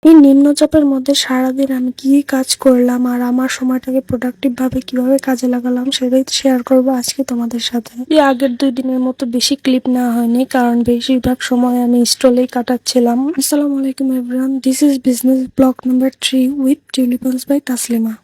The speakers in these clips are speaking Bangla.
এই নিম্নচাপের মধ্যে সারাদিন আমি কি কাজ করলাম আর আমার সময়টাকে প্রোডাক্টিভ ভাবে কিভাবে কাজে লাগালাম সেটাই শেয়ার করব আজকে তোমাদের সাথে। এই আগের 2 দিনের মতো বেশি ক্লিপ নেওয়া হয়নি, কারণ বেশিরভাগ সময় আমি স্টলেই কাটাচ্ছিলাম। আসসালামু আলাইকুম everyone, this is business blog number 3 with টিউলিপন্স বাই তাসলিমা।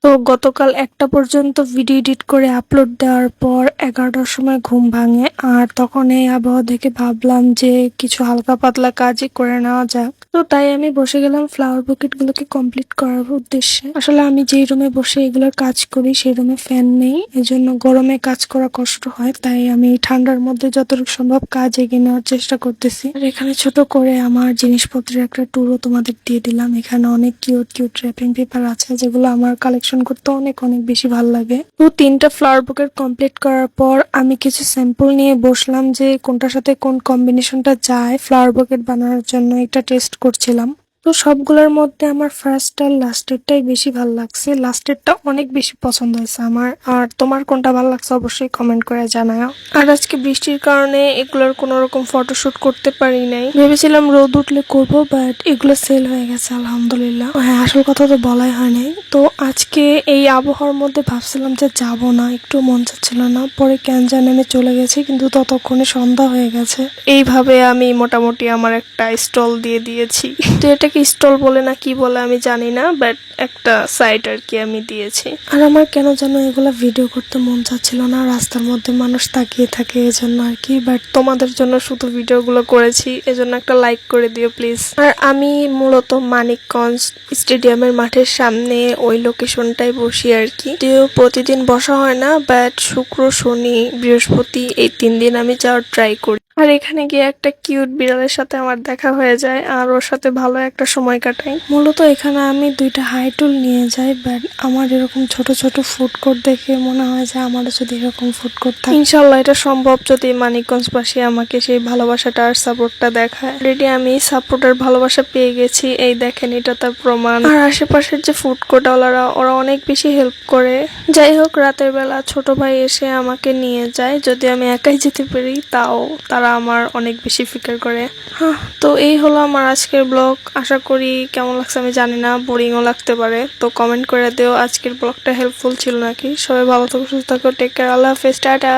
তো গতকাল 1টা পর্যন্ত ভিডিও এডিট করে আপলোড দেওয়ার পর 11টার সময় ঘুম ভাঙে, আর তখন এই আবহাওয়া দেখে ভাবলাম যে কিছু হালকা পাতলা কাজই করে নেওয়া যাক। তো তাই আমি বসে গেলাম ফ্লাওয়ার বুকেট গুলোকে কমপ্লিট করার উদ্দেশ্যে। আসলে আমি যেই রুমে বসে এগুলোর কাজ করি সেই রুমে ফ্যান নেই, এজন্য গরমে কাজ করা কষ্ট হয়, তাই আমি ঠান্ডার মধ্যে যতটুকু সম্ভব কাজ এগিয়ে নেওয়ার চেষ্টা করতেছি। আর এখানে ছোট করে আমার জিনিসপত্রের একটা ট্যুরও তোমাদের দিয়ে দিলাম। এখানে অনেক কিউট কিউট র্যাপিং পেপার আছে যেগুলো আমার কালেকশন করতে অনেক অনেক বেশি ভালো লাগে। তো 3টা ফ্লাওয়ার বুকেট কমপ্লিট করার পর আমি কিছু স্যাম্পল নিয়ে বসলাম যে কোনটার সাথে কোন কম্বিনেশনটা যায় ফ্লাওয়ার বুকেট বানানোর জন্য, এটা টেস্ট করছিলাম। তো সবগুলোর মধ্যে আমার ফার্স্ট আর লাস্টেরটাই বেশি ভালো লাগছে। লাস্টেরটা অনেক বেশি পছন্দ হয়েছে আমার। আর তোমার কোনটা ভালো লাগছে অবশ্যই কমেন্ট করে জানাও। আর আজকে বৃষ্টির কারণে এগুলোর কোনো রকম ফটোশুট করতে পারি নাই। ভেবেছিলাম রোদ উঠলে করবো, বাট এগুলো সেল হয়ে গেছে আলহামদুলিল্লাহ। হ্যাঁ, আসল কথা তো বলাই হয় নাই। তো আজকে এই আবহাওয়ার মধ্যে ভাবছিলাম যে যাব না, একটু মন চাচ্ছিল না, পরে ক্যানজা নেমে চলে গেছি, কিন্তু ততক্ষণে সন্ধ্যা হয়ে গেছে। এইভাবে আমি মোটামুটি আমার একটা স্টল দিয়ে দিয়েছি। তো এটাকে স্টল বলে না কি বলে আমি জানি না, বাট একটা সাইট আর কি আমি দিয়েছি। আর আমার কেন যেন এগুলা ভিডিও করতে মন চাচ্ছিল না, রাস্তার মধ্যে মানুষ তাকিয়ে থাকে এজন্য আর কি। বাট তোমাদের জন্য শুধু ভিডিওগুলো করেছি, এজন্য একটা লাইক করে দিও প্লিজ। আর আমি মূলত মানিকগঞ্জ স্টেডিয়ামের মাঠের সামনে ওই লোকেশনটাই বসি আর কি। যদিও প্রতিদিন বসা হয় না, বাট শুক্র শনি বৃহস্পতি এই 3 দিন আমি যাওয়ার ট্রাই করি। আর এখানে গিয়ে একটা কিউট বিড়ালের সাথে আমার দেখা হয়ে যায়, আর ওর সাথে ভালো একটা সময় কাটাই। মূলত এখানে আমি 2টা হাই টুল নিয়ে যাই, বাট আমার এরকম ছোট ছোট ফুড কোর্ট দেখে মনে হয় যে আমারও যদি এরকম ফুড কোর্ট থাকে। ইনশাল্লাহ এটা সম্ভব যদি মানিকগঞ্জবাসী আমাকে সেই ভালোবাসাটা আর সাপোর্টটা দেখায়। অলরেডি আমি সাপোর্ট আর ভালোবাসা পেয়ে গেছি, এই দেখেন এটা তার প্রমাণ। আর আশেপাশের যে ফুড কোর্টওয়ালারা ওরা অনেক বেশি হেল্প করে। যাই হোক, রাতের বেলা ছোট ভাই এসে আমাকে নিয়ে যায়, যদি আমি একাই যেতে পারি তাও তারা আমার অনেক বেশি ফিকার করে। তো এই হলো আমার আজকের ব্লগ। আশা করি কেমন লাগছে আমি জানি না, বোরিংও লাগতে পারে, তো কমেন্ট করে দিও আজকের ব্লগটা হেল্পফুল ছিল নাকি। সবাই ভালো থাকো, সুস্থ থাকো, টেক কেয়ার, আল্লাহ হাফেজ, টাটা।